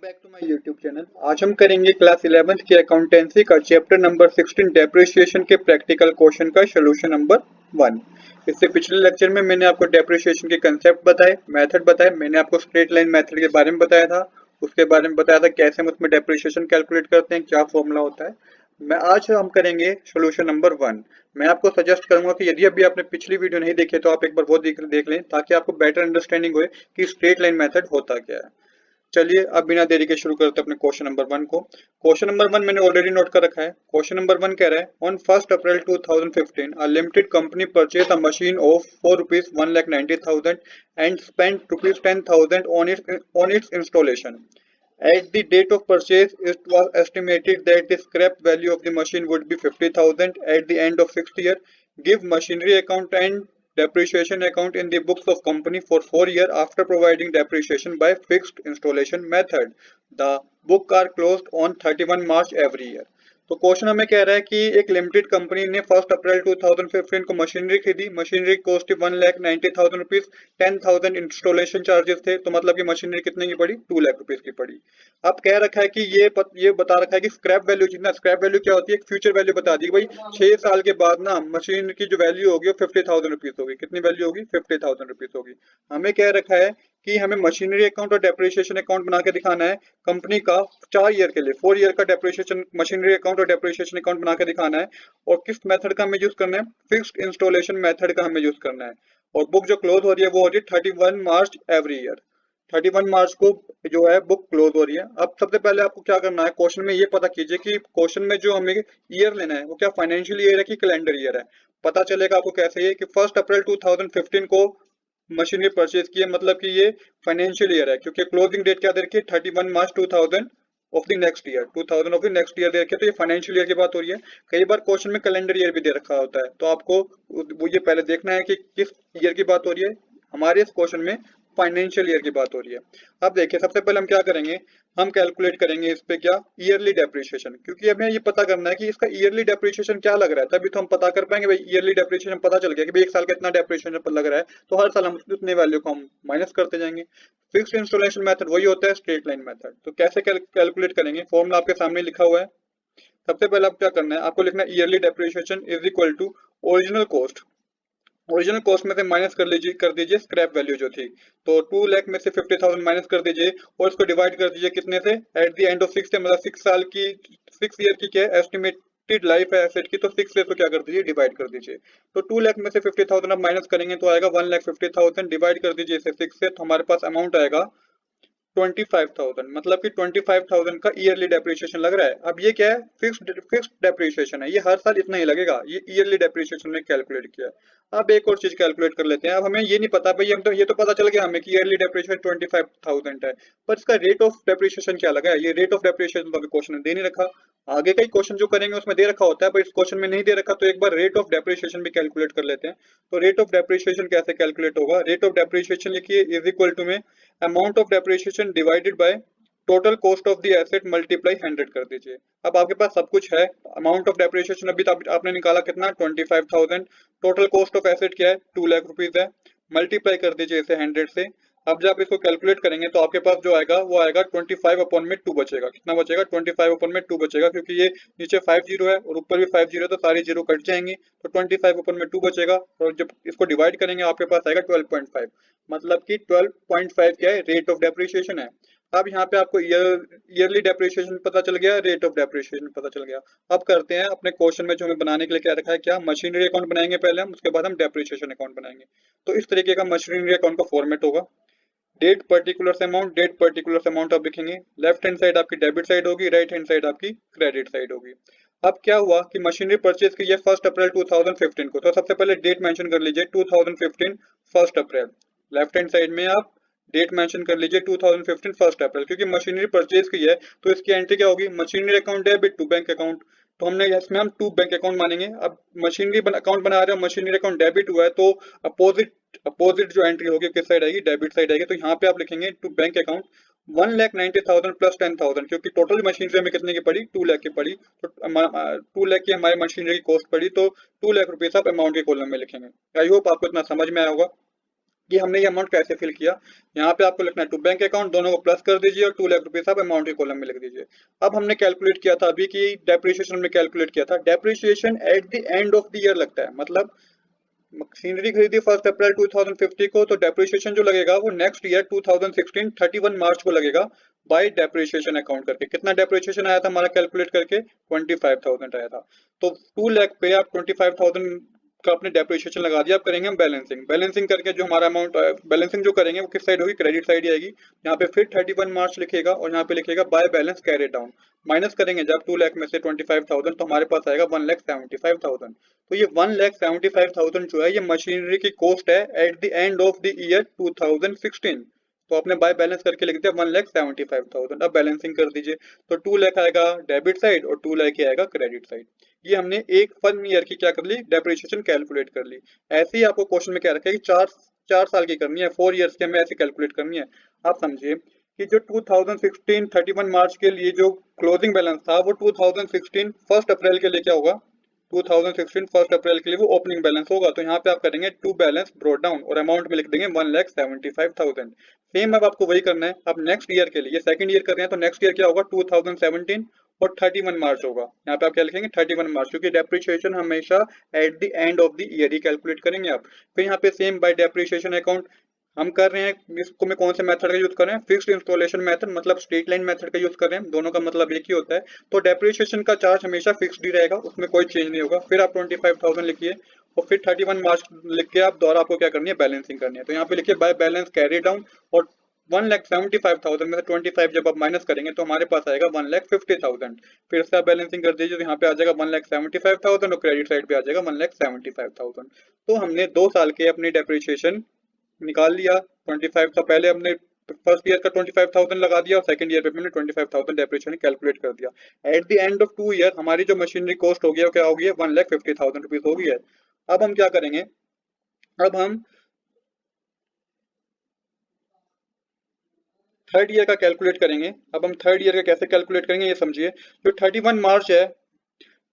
Back to my YouTube channel. आज हम करेंगे क्लास 11th की अकाउंटेंसी का चैप्टर नंबर 16 डेप्रिसिएशन के प्रैक्टिकल क्वेश्चन का सोल्यूशन नंबर 1। इससे पिछले लेक्चर में मैंने आपको डेप्रिसिएशन के कंसेप्ट बताए, मेथड बताए। मैंने आपको स्ट्रेट लाइन मेथड के बारे में बताया था, उसके बारे में बताया था कैसे हम उसमें डेप्रिसिएशन कैलकुलेट करते हैं, क्या फॉर्मूला होता है। आज हम करेंगे सोल्यूशन नंबर 1। मैं आपको सजेस्ट करूंगा कि यदि अभी आपने पिछली वीडियो नहीं देखी तो आप एक बार वो देख लें ताकि आपको बेटर अंडरस्टैंडिंग हो कि स्ट्रेट लाइन मेथड होता क्या है। चलिए अब बिना देरी के शुरू करते हैं अपने क्वेश्चन नंबर 1 को। क्वेश्चन नंबर 1 मैंने ऑलरेडी नोट कर रखा है। क्वेश्चन नंबर 1 कह रहा है on 1 April 2015 a limited company purchase a machine of ₹4,190,000 and spent ₹10,000 on its installation. At the date of purchase, it was estimated that the scrap value of the machine would be 50,000 at the end of 6th year. Give machinery account and depreciation account in the books of company for 4 years after providing depreciation by fixed installation method. The book are closed on 31 March every year. तो question हमें कह रहा है कि एक limited company ने 1 अप्रैल 2015 को machinery खरीदी। Machinery cost 1,90,000 rupees, 10,000 installation charges थे, तो मतलब कि मशीनरी कितने की पड़ी, 2 लाख रुपीज की पड़ी। अब कह रखा है कि ये बता रखा है कि स्क्रैप वैल्यू जितना, स्क्रैप वैल्यू क्या होती है, फ्यूचर वैल्यू बता दी भाई 6 साल के बाद ना मशीन की जो वैल्यू होगी वो 50,000 रुपीज होगी। कितनी वैल्यू होगी, 50,000 रुपीज होगी। हमें कह रखा है कि हमें मशीनरी अकाउंट और डेप्रिसिएशन अकाउंट बना के दिखाना है कंपनी का 4 ईयर के लिए, 4 ईयर का डेप्रिसिएशन मशीनरी अकाउंट और डेप्रिसिएशन अकाउंट बना के दिखाना है। और किस मेथड का हमें यूज करना है, फिक्स्ड इंस्टॉलेशन मेथड का हमें यूज करना है। और बुक जो क्लोज हो रही है वो हो रही है 31 मार्च एवरी ईयर। 31 मार्च को जो है बुक क्लोज हो रही है। अब सबसे पहले आपको क्या करना है, क्वेश्चन में ये पता कीजिए कि क्वेश्चन में जो हमें ईयर लेना है वो क्या फाइनेंशियल ईयर है कि कैलेंडर ईयर है। पता चलेगा आपको कैसे, ये कि 1 अप्रैल 2015 को मशीनरी परचेज की है, मतलब कि ये फाइनेंशियल ईयर है, क्योंकि क्लोजिंग डेट क्या दे रखी है, 31 March 2000 of the next year, 2000 of the next year दे रखी है, तो ये फाइनेंशियल ईयर की बात हो रही है। कई बार क्वेश्चन में कैलेंडर ईयर भी दे रखा होता है, तो आपको वो ये पहले देखना है कि किस ईयर की बात हो रही है। हमारे इस क्वेश्चन में फाइनेंशियल ईयर की बात हो रही है। अब देखिए सबसे पहले हम क्या करेंगे, हम कैलकुलेट करेंगे इस पे क्या, ईयरली डेप्रिसिएशन, क्योंकि हमें ये पता करना है कि इसका ईयरली डेप्रिसिएशन क्या लग रहा है, तभी तो हम पता कर पाएंगे। भाई ईयरली डेप्रिसिएशन पता चल गया कि भाई एक साल का इतना डेप्रिसिएशन लग रहा है, तो हर साल हम उतने वैल्यू को हम माइनस करते जाएंगे। फिक्स्ड इंस्टॉलेशन मेथड वही होता है स्ट्रेट लाइन मेथड। तो कैसे कैलकुलेट करेंगे, फॉर्मूला आपके सामने लिखा हुआ है। सबसे पहले आप क्या करना है, आपको लिखना है yearly depreciation is equal to original cost. Original cost में से माइनस कर दीजिए स्क्रैप वैल्यू जो थी, तो 2 लाख में से 50,000 माइनस कर दीजिए और इसको डिवाइड कर दीजिए कितने से, एट द एंड ऑफ 6 मतलब 6 साल की, 6 ईयर की क्या एस्टिमेटेड लाइफ है एसेट की, तो 6 से तो क्या कर दीजिए, डिवाइड कर दीजिए। तो 2 लाख में से 50,000 आप माइनस करेंगे तो आएगा 1,50,000, डिवाइड कर दीजिए इसे 6 से, तो हमारे पास अमाउंट आएगा 25,000, मतलब कि 25,000 का ईयरली डेप्रिसिएशन लग रहा है। अब ये क्या है, फिक्स्ड डेप्रिसिएशन है, ये हर साल इतना ही लगेगा, ये ईयरली डेप्रिसिएशन में कैलकुलेट किया है। अब एक और चीज कैलकुलेट कर लेते हैं। अब हमें ये नहीं पता भाई, हम तो ये तो पता चल गया हमें कि ईयरली डेप्रिसिएशन 25,000 है, पर इसका रेट ऑफ डेप्रिसिएशन क्या लगा है, ये रेट ऑफ डेप्रिसिएशन तो अभी क्वेश्चन में दे नहीं रखा। आगे का क्वेश्चन जो करेंगे उसमें दे रखा होता है, पर इस क्वेश्चन में नहीं दे रखा, तो एक बार रेट ऑफ डेप्रिसिएशन भी कैलकुलेट कर लेते हैं। तो रेट ऑफ डेप्रिसिएशन कैसे कैलकुलेट होगा, रेट ऑफ डेप्रिसिएशन लिखिए इज इक्वल टू में amount of depreciation divided by total cost of the asset multiply 100 कर दीजिए। अब आपके पास सब कुछ है, अमाउंट ऑफ डेप्रिसिएशन अभी तो आपने निकाला कितना, 25,000। टोटल कॉस्ट ऑफ एसेट क्या है, 2 लाख रुपीज है, मल्टीप्लाई कर दीजिए इसे 100 से। अब जब आप इसको कैलकुलेट करेंगे तो आपके पास जो आएगा वो आएगा 25 अपॉन में 2 बचेगा। कितना बचेगा, 25 अपॉन में 2 बचेगा, क्योंकि ये नीचे 5 जीरो है और ऊपर भी 5 जीरो है, तो सारी जीरो कट जाएंगी, तो 25 अपॉन में 2 बचेगा। और जब इसको डिवाइड करेंगे आपके पास आएगा 12.5, मतलब कि 12.5 क्या है, रेट ऑफ डेप्रिसिएशन है। अब यहाँ पे आपको ईयरली डेप्रिसिएशन पता चल गया, रेट ऑफ डेप्रिसिएशन पता चल गया। अब करते हैं अपने क्वेश्चन में जो हमें बनाने के लिए क्या रखा है, क्या मशीनरी अकाउंट बनाएंगे पहले हम, उसके बाद हम डेप्रिसिएशन अकाउंट बनाएंगे। तो इस तरीके का मशीनरी अकाउंट का फॉर्मेट होगा, date particular amount, date particular amount आप लिखेंगे, लेफ्ट हैंड साइड आपकी डेबिट साइड होगी, राइट हैंड साइड आपकी क्रेडिट साइड होगी। अब क्या हुआ कि मशीनरी परचेज की है 1 अप्रैल 2015 को, तो सबसे पहले डेट मेंशन कर लीजिए 2015 1 अप्रैल। लेफ्ट हैंड साइड में आप डेट मेंशन कर लीजिए 2015 1 अप्रैल, क्योंकि मशीनरी परचेज की है तो इसकी एंट्री क्या होगी, machinery account debit to bank account. तो हमने इसमें हम 2 बैंक अकाउंट मानेंगे। अब मशीनरी अकाउंट बना रहे हो, मशीनरी अकाउंट डेबिट हुआ है, तो अपोजिट जो एंट्री होगी किस साइड आएगी, डेबिट साइड आएगी। तो यहाँ पे आप लिखेंगे टू बैंक अकाउंट 1,90,000 प्लस 10,000, क्योंकि टोटल मशीनरी हमें कितने की पड़ी, 2 लाख की पड़ी, तो 2 लाख की हमारी मशीनरी की कॉस्ट पड़ी, तो 2 लाख रुपीज आप अमाउंट के कॉलम में लिखेंगे। आई होप आपको इतना समझ में आया होगा। कि हमने ये अमाउंट कैसे फिल किया। यहाँ पे आपको लिखना है टू बैंक अकाउंट, दोनों को प्लस कर दीजिए और 2 लाख रुपीज आप अमाउंट के कॉलम में लिख दीजिए। अब हमने कैलकुलेट किया था अभी कि डेप्रिसिएशन में कैलकुलेट किया था, depreciation at the end of the year लगता है, मतलब मशीनरी खरीदी 1 अप्रैल 2050 को, तो डेप्रिसिएशन जो लगेगा वो नेक्स्ट ईयर 2016 31 मार्च को लगेगा बाय डेप्रिसिएशन अकाउंट करके। कितना डेप्रिसिएशन आया था हमारा कैलकुलेट करके, 25,000 आया था। तो 2 लाख पे आप 25,000 का अपने डेप्रिसिएशन लगा दिया। आप करेंगे हम बैलेंसिंग, बैलेंसिंग करके जो हमारा अमाउंट बैलेंसिंग जो करेंगे वो किस साइड होगी, क्रेडिट साइड ही आएगी। यहाँ पे फिर 31 मार्च लिखेगा और यहाँ पे लिखेगा by balance carry down, minus करेंगे जब 2 लाख में से 25,000 तो हमारे पास आएगा 1,75,000। तो ये 1,75,000 जो है ये मशीनरी की कॉस्ट है at the end of the year 2016। तो आपने बाय बैलेंस करके लिख दिया 1,75,000। अब बैलेंसिंग कर दीजिए, तो 2 लाख आएगा डेबिट साइड और 2 लाख आएगा क्रेडिट साइड। ये हमने एक 1 ईयर की क्या कर ली, डेप्रिसिएशन कैलकुलेट कर ली। ऐसे ही आपको क्वेश्चन में क्या रखा है कि चार साल की करनी है, 4 ईयर्स की हमें ऐसे कैलकुलेट करनी है। आप समझिए कि जो 2016 31 मार्च के लिए जो क्लोजिंग बैलेंस था वो 2016 1 अप्रैल के लिए क्या होगा, 2016 1 अप्रैल के लिए वो ओपनिंग बैलेंस होगा। तो यहाँ पे आप करेंगे टू बैलेंस ब्रॉट डाउन और अमाउंट में लिख देंगे 1,75,000। सेम अब आपको वही करना है। अब नेक्स्ट ईयर के लिए, सेकंड ईयर कर रहे हैं तो नेक्स्ट ईयर क्या होगा 2017 और 31 मार्च होगा। यहाँ पे आप क्या लिखेंगे 31 मार्च, क्योंकि डेप्रिसिएशन हमेशा at the end of the year he calculate करेंगे आप। फिर यहाँ पे सेम बाय डेप्रिसिएशन अकाउंट हम कर रहे हैं, इसको में कौन से मेथड का यूज कर रहे हैं, फिक्स्ड इंस्टॉलेशन मेथड, मतलब स्ट्रेट लाइन मेथड का यूज कर रहे हैं। दोनों का मतलब एक ही होता है। तो डेप्रिसिएशन का चार्ज हमेशा फिक्स्ड ही रहेगा, उसमें कोई चेंज नहीं होगा। फिर आप 25,000 लिखिए और फिर 31 मार्च लिख के आप दोबारा आपको क्या करनी है, बैलेंसिंग करनी है। तो यहाँ पे लिखिए बाय बैलेंस कैरी डाउन और 1,75,000 में से 25 जब आप माइनस करेंगे तो हमारे पास आएगा 1,50,000। फिर से आप बैलेंसिंग कर दीजिए तो यहाँ पे आ जाएगा 1,75,000 और क्रेडिट साइड पे आ जाएगा 1,75,000। तो हमने 2 साल के अपनी डेप्रिसिएशन निकाल लिया। 25 का पहले हमने फर्स्ट ईयर का 25,000 लगा दिया और सेकंड ईयर पे हमने 25,000 डेप्रिसिएशन कैलकुलेट कर दिया। At the end of 2 year हमारी जो मशीनरी कॉस्ट हो गई है क्या हो गई है, 1,50,000 रुपीज हो गई है। अब हम क्या करेंगे, अब हम थर्ड ईयर का कैलकुलेट करेंगे। अब हम थर्ड ईयर का कैसे कैलकुलेट करेंगे ये समझिए। जो 31 मार्च है,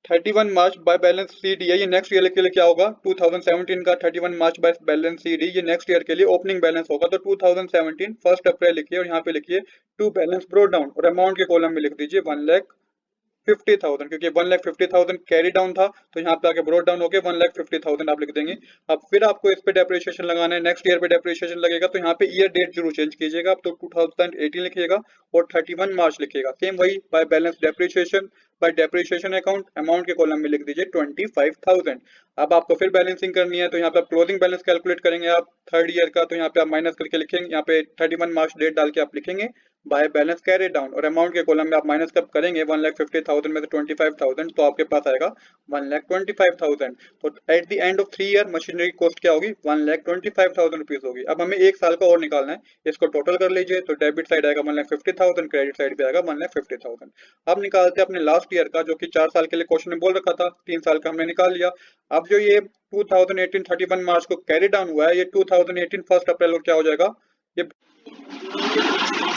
31 मार्च बाय बैलेंस सी डी है, ये नेक्स्ट ईयर के लिए क्या होगा, 2017 का 31 मार्च बाय बैलेंस सी डी ये नेक्स्ट ईयर के लिए ओपनिंग बैलेंस होगा। तो 2017 1 अप्रैल लिखिए और यहाँ पे लिखिए टू बैलेंस ब्रोट डाउन और अमाउंट के कॉलम में लिख दीजिए 1,50,000, क्योंकि 1,50,000 कैरी डाउन था तो यहाँ पे आके ब्रोट डाउन होकर 1,50,000 आप लिख देंगे। अब फिर आपको इस पे डेप्रिसिएशन लगाना है, नेक्स्ट ईयर पे डेप्रिसिएशन लगेगा तो यहाँ पे ईयर डेट जरूर चेंज कीजिएगा। अब तो 2018 लिखिएगा और 31 मार्च लिखिएगा। सेम वही by balance depreciation bye depreciation account, amount के कॉलम में लिख दीजिए 25,000। अब आपको फिर बैलेंसिंग करनी है तो यहाँ पे आप क्लोजिंग बैलेंस कैलकुलेट करेंगे आप थर्ड ईयर का, तो यहाँ पे आप माइनस करके लिखेंगे, यहाँ पे 31 मार्च डेट डाल के आप लिखेंगे बाय बैलेंस कैरी डाउन और अमाउंट के कॉलम में आप माइनस कब करेंगे 1,50,000 में से 25,000 तो आपके पास आएगा 1,25,000। तो at the end of 3 year machinery की कॉस्ट क्या होगी, 1,25,000 रुपीज होगी। अब हमें एक साल का और निकालना है, इसको टोटल कर लीजिए। तो डेबिट साइड आएगा 1,50,000, क्रेडिट साइड पे आएगा 1,50,000। अब निकालते हैं अपने लास्ट ईयर का, जो कि 4 साल के लिए क्वेश्चन में बोल रखा था, 3 साल का हमने निकाल लिया। अब जो ये 2018 31 मार्च को कैरी डाउन हुआ है, ये 2018 1 अप्रैल को क्या हो जाएगा, ये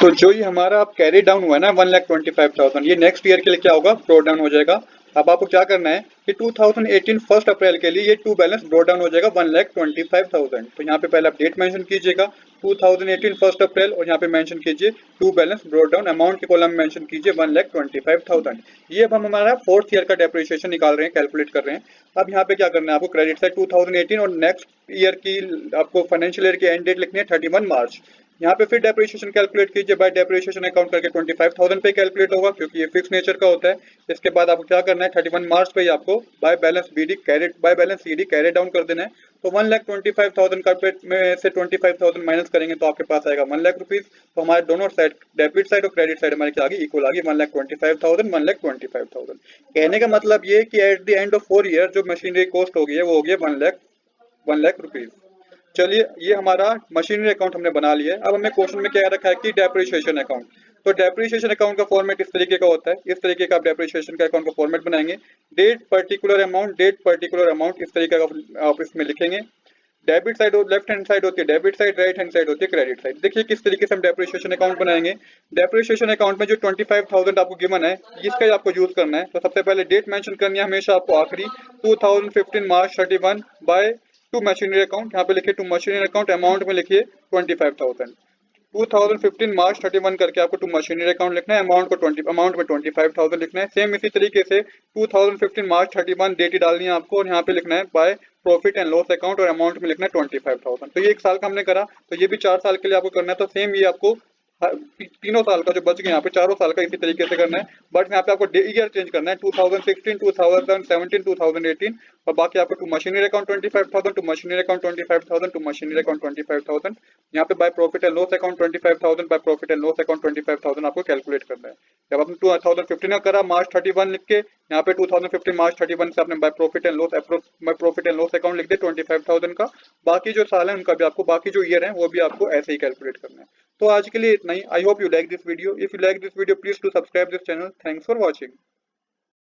तो जो ये हमारा अब कैरी डाउन हुआ है ना 1,25,000, ये नेक्स्ट ईयर के लिए क्या होगा, ब्रो डाउन हो जाएगा। अब आपको क्या करना है कि 2018 1 अप्रैल के लिए ये टू बैलेंस ब्रो डाउन हो जाएगा 1,25,000। तो यहाँ पे पहले आप डेट मेंशन कीजिएगा 2018 1 अप्रैल और यहाँ पे मेंशन कीजिए to balance brought down, amount के कॉलम में मेंशन कीजिए 1,25,000। ये अब हम हमारा 4th ईयर का डेप्रिसिएशन निकाल रहे हैं, कैलकुलेट कर रहे हैं। अब यहाँ पे क्या करना है आपको, क्रेडिट साइड 2018 और नेक्स्ट ईयर की आपको फाइनेंशियल ईयर की एंड डेट लिखनी है 31 मार्च। यहाँ पे फिर डेप्रिसिएशन कैलकुलेट कीजिए बाय डेप्रिसिएशन अकाउंट करके 25,000 पे कैलकुलेट होगा, क्योंकि ये फिक्स नेचर का होता है। इसके बाद आपको क्या करना है 31 मार्च पे ही आपको by balance BD carry by balance CD carry down कर देना है। तो 1,25,000 का में से 25,000 माइनस करेंगे तो आपके पास आएगा 1 लाख रुपीज। तो हमारे दोनों साइड डेबिट साइड और क्रेडिट साइड हमारे क्या आ गई, इक्वल आ गई 1,25,000 1,25,000। कहने का मतलब ये कि at the end of 4 year जो मशीनरी कॉस्ट हो गई है वो हो गई 1 लाख रुपीज। चलिए ये हमारा मशीनरी अकाउंट हमने बना लिया है। अब हमें क्वेश्चन में क्या रखा है कि डेप्रिसिएशन अकाउंट। तो डेप्रिसिएशन अकाउंट का फॉर्मेट इस तरीके का होता है, इस तरीके का आप डेप्रिसिएशन का अकाउंट का फॉर्मेट बनाएंगे। डेट पर्टिकुलर अमाउंट इस तरीके का आप इसमें लिखेंगे। Debit side left hand side होती है debit side, right hand side होती है क्रेडिट साइड। देखिए किस तरीके से हम डेप्रिसिएशन अकाउंट बनाएंगे। डेप्रिसिएशन अकाउंट में जो 25,000 आपको गिवन है इसका ही आपको यूज करना है। तो सबसे पहले डेट मेंशन करनी है हमेशा आपको आखिरी 2015 मार्च 31 बाय टू मशीनरी अकाउंट, यहाँ पे लिखिए टू मशीनरी अकाउंट, अमाउंट में लिखिए 25,000। 2015 मार्च 31 करके आपको टू मशीनरी अकाउंट लिखना है, अमाउंट में 25,000 लिखना है। सेम इसी तरीके से 2015 मार्च 31 डेट ही डालनी है आपको और यहाँ पे लिखना है bye profit and loss account और अमाउंट में लिखना है 25,000। तो ये 1 साल का हमने करा, तो ये भी 4 साल के लिए आपको करना है। तो सेम ये आपको तीनों साल का जो बच गया यहाँ पे, चारों साल का इसी तरीके से करना है। बट यहाँ पे आपको ईयर चेंज करना है, 2016, 2017, 2018, और बाकी आपको to machinery account 25,000, to machinery account 25,000, to machinery account 25,000, यहाँ पे by profit and loss account 25,000, by profit and loss account 25,000 आपको कैलकुलेट करना है। जब आपने 2015 का करा मार्च 31 लिख के, यहाँ पे 2015 मार्च 31 से आपने bye profit and loss account लिख दे 25,000 का। बाकी जो साल है उनका भी आपको, बाकी जो ईयर है वो भी आपको ऐसे ही कैलकुलेट करना है। तो आज के लिए इतना ही। I hope you like this video. If you like this video please to subscribe this channel. Thanks for watching.